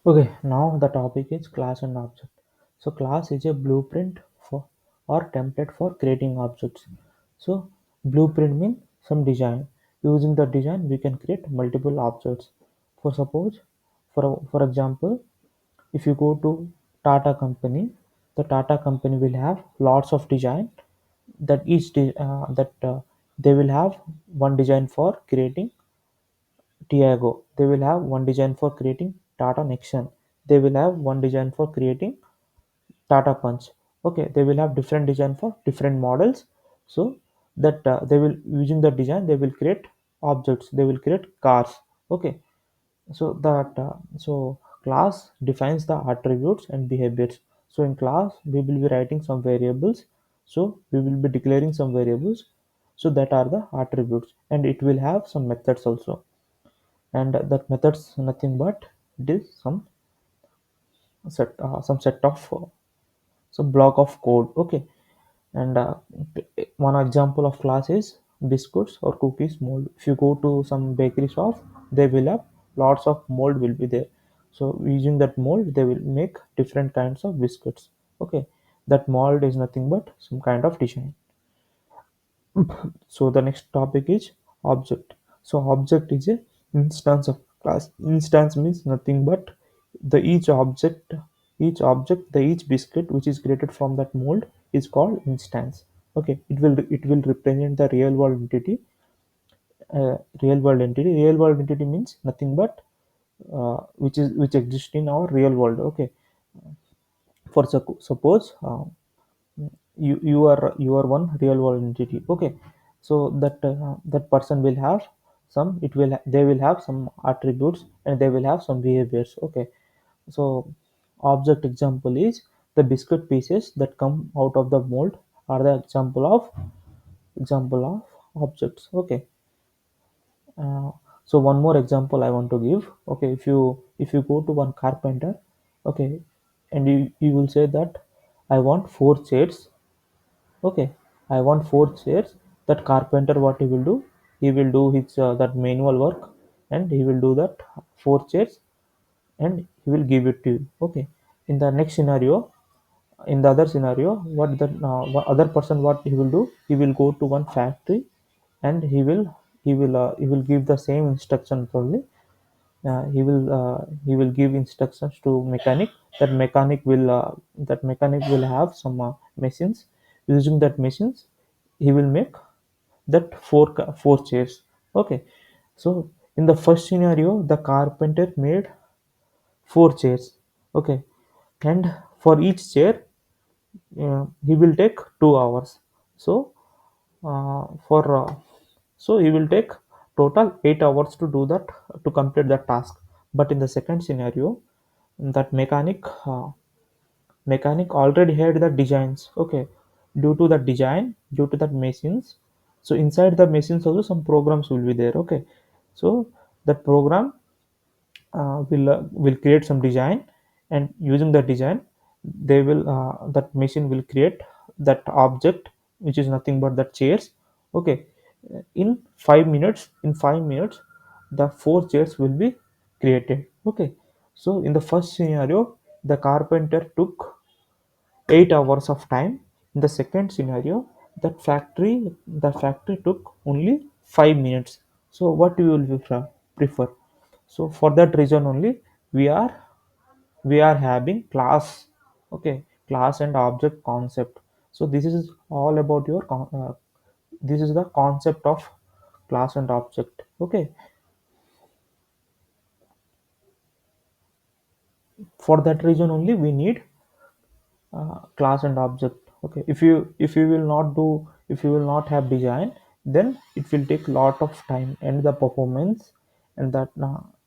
Okay, now the topic is class and object. So class is a blueprint for or template for creating objects. So blueprint means some design. Using the design, we can create multiple objects. For suppose, for example, if you go to Tata company, the Tata company will have lots of design that that they will have one design for creating Tiago. They will have one design for creating Tata Nexon. They will have one design for creating Tata Punch. Okay, they will have different design for different models. So that they will using the design they will create objects. They will create cars. Okay, so class defines the attributes and behaviors. So in class we will be writing some variables. So we will be declaring some variables. So that are the attributes, and it will have some methods also, and that methods nothing but it is some set of some block of code. Okay, and one example of class is biscuits or cookies mold. If you go to some bakery shop, they will have lots of mold will be there. So using that mold they will make different kinds of biscuits. Okay, that mold is nothing but some kind of design. So the next topic is object. So object is a instance of class. Instance means nothing but the each object, the each biscuit which is created from that mold is called instance. Okay, it will represent the real world entity means nothing but which exists in our real world. Okay, for suppose you are one real world entity. Okay, so that person will have they will have some attributes and they will have some behaviors. Okay, so object example is the biscuit pieces that come out of the mold are the example of objects. Okay, uh, so one more example I want to give. Okay, if you go to one carpenter. Okay, and you will say that I want four chairs. Okay, I want four chairs. That carpenter, what he will do? He will do his that manual work, and he will do that four chairs, and he will give it to you. Okay. In the next scenario, in the other scenario, other person what he will do? He will go to one factory, and he will give the same instruction probably. He will give instructions to mechanic. That mechanic will have some machines. Using that machines he will make that four chairs. Okay, so in the first scenario the carpenter made four chairs. Okay, and for each chair he will take 2 hours. So for so he will take total 8 hours to do that, to complete that task. But in the second scenario, that mechanic already had the designs. Okay, due to that machines, so inside the machines also some programs will be there. Okay, so that program will create some design, and using the design that machine will create that object which is nothing but the chairs. Okay, in 5 minutes the four chairs will be created. Okay, so in the first scenario the carpenter took 8 hours of time. In the second scenario the factory took only 5 minutes. So what you will prefer? So for that reason only we are we are having class. Okay, class and object concept. So this is all about this is the concept of class and object. Okay, for that reason only we need class and object. Okay, if you will not do, if you will not have design, then it will take lot of time, and the performance and that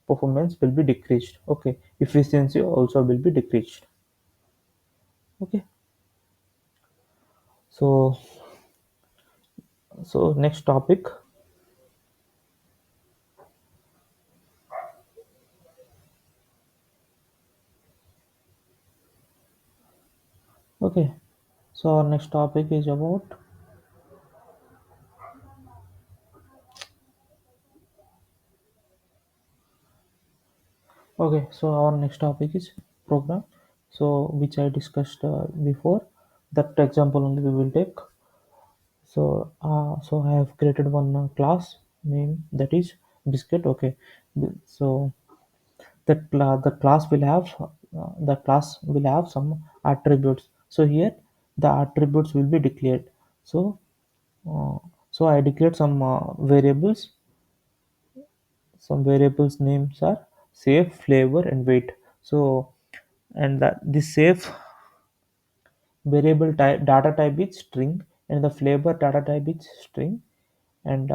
performance will be decreased. Okay, efficiency also will be decreased. Okay, so next topic. Okay, so our next topic is about. Okay, so our next topic is program. So which I discussed before. That example only we will take. So I have created one class name that is biscuit. Okay, so the class will have some attributes. So here the attributes will be declared. So uh, so I declared some variables. Some variables names are safe, flavor, and weight. So and that this safe variable type data type is string, and the flavor data type is string, and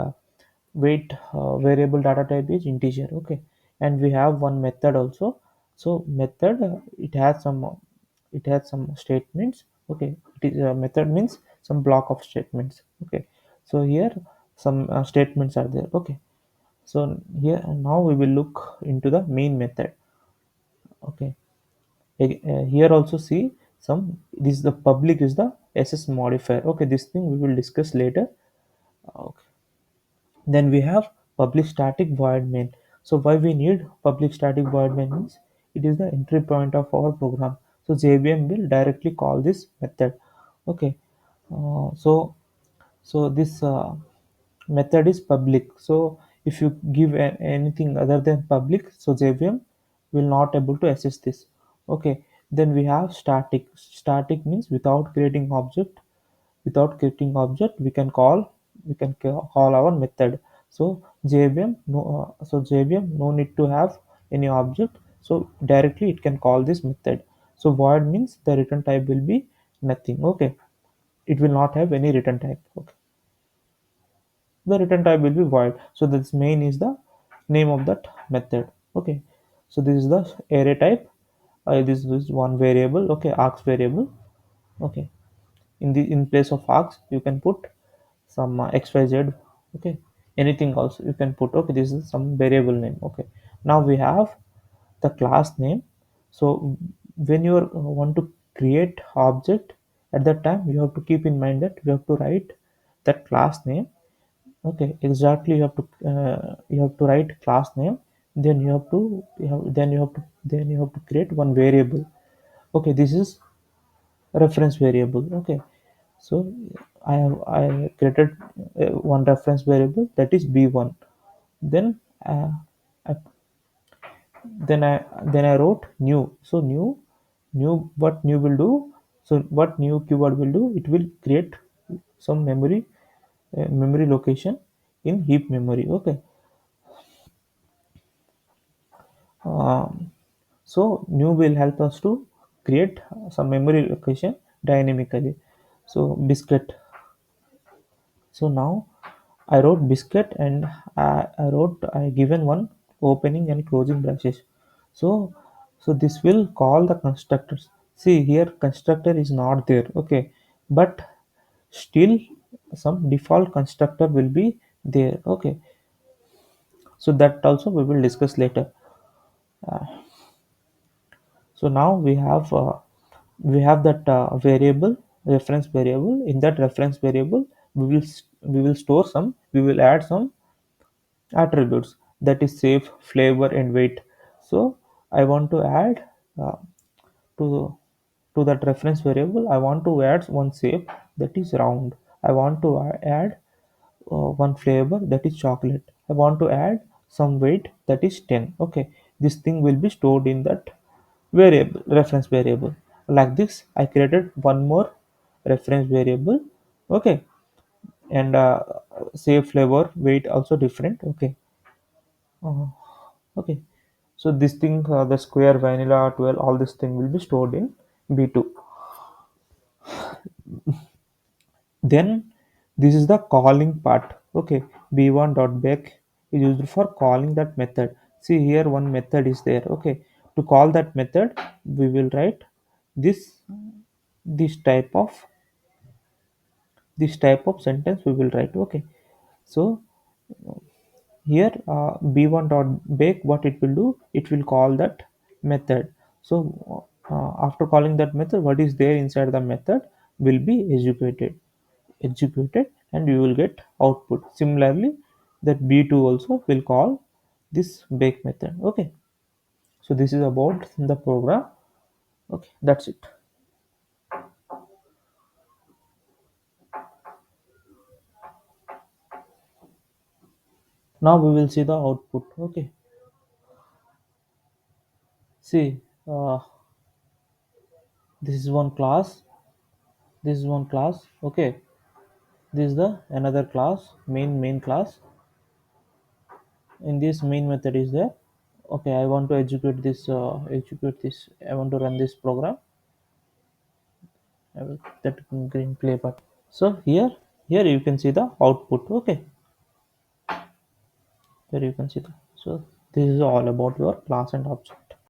weight variable data type is integer. Okay, and we have one method also. So method it has some statements. Okay, it is method means some block of statements. Okay, so here some statements are there. Okay, so here now we will look into the main method. Okay, here also see some, this the public is the ss modifier. Okay, this thing we will discuss later. Okay, then we have public static void main. So why we need public static void main means it is the entry point of our program. So JVM will directly call this method. Okay, so this method is public. So if you give anything other than public, so JVM will not able to access this. Okay, then we have static. Static means without creating object we can call our method. So JVM no need to have any object, so directly it can call this method. So void means the return type will be nothing. Okay, it will not have any return type. Okay, the return type will be void. So this main is the name of that method. Okay, so this is the array type. This is one variable. Okay, args variable. Okay, in place of args you can put some xyz. Okay, anything also you can put. Okay, this is some variable name. Okay, now we have the class name. So when you want to create object, at that time you have to keep in mind that you have to write that class name. Okay, exactly. You have to write class name. Then you have to create one variable. Okay, this is reference variable. Okay, so I created one reference variable that is b1. Then I, then I wrote new. So new what new will do. So what new keyword will do? It will create some memory location in heap memory. Okay, um, so new will help us to create some memory location dynamically. So biscuit. So now I wrote biscuit, and I given one opening and closing brushes. So this will call the constructors. See here constructor is not there. Okay, but still some default constructor will be there. Okay, so that also we will discuss later. So now we have that variable, reference variable. In that reference variable we will store some, we will add some attributes, that is safe, flavor, and weight. So I want to add uh, to that reference variable, I want to add one safe, that is round. I want to add one flavor, that is chocolate. I want to add some weight, that is 10. Okay, this thing will be stored in that variable, reference variable. Like this I created one more reference variable. Okay, and say flavor, weight also different. Okay, uh, okay, so this thing, the square, vanilla, 12, all this thing will be stored in b2. Then this is the calling part. Okay, b1 dot back is used for calling that method. See here one method is there. Okay, to call that method we will write this this type of sentence we will write. Okay, so here b1 dot bake, what it will do, it will call that method. So after calling that method, what is there inside the method will be executed, and you will get output. Similarly, that b2 also will call this bake method. Okay, So this is about the program. Okay, that's it. Now we will see the output. Okay, see, this is one class, this is one class. Okay, this is the another class, main class. In this main method is there. Okay, I want to execute this, I want to run this program. I will that green play button. So here you can see the output. Okay, here you can see the, so this is all about your class and object.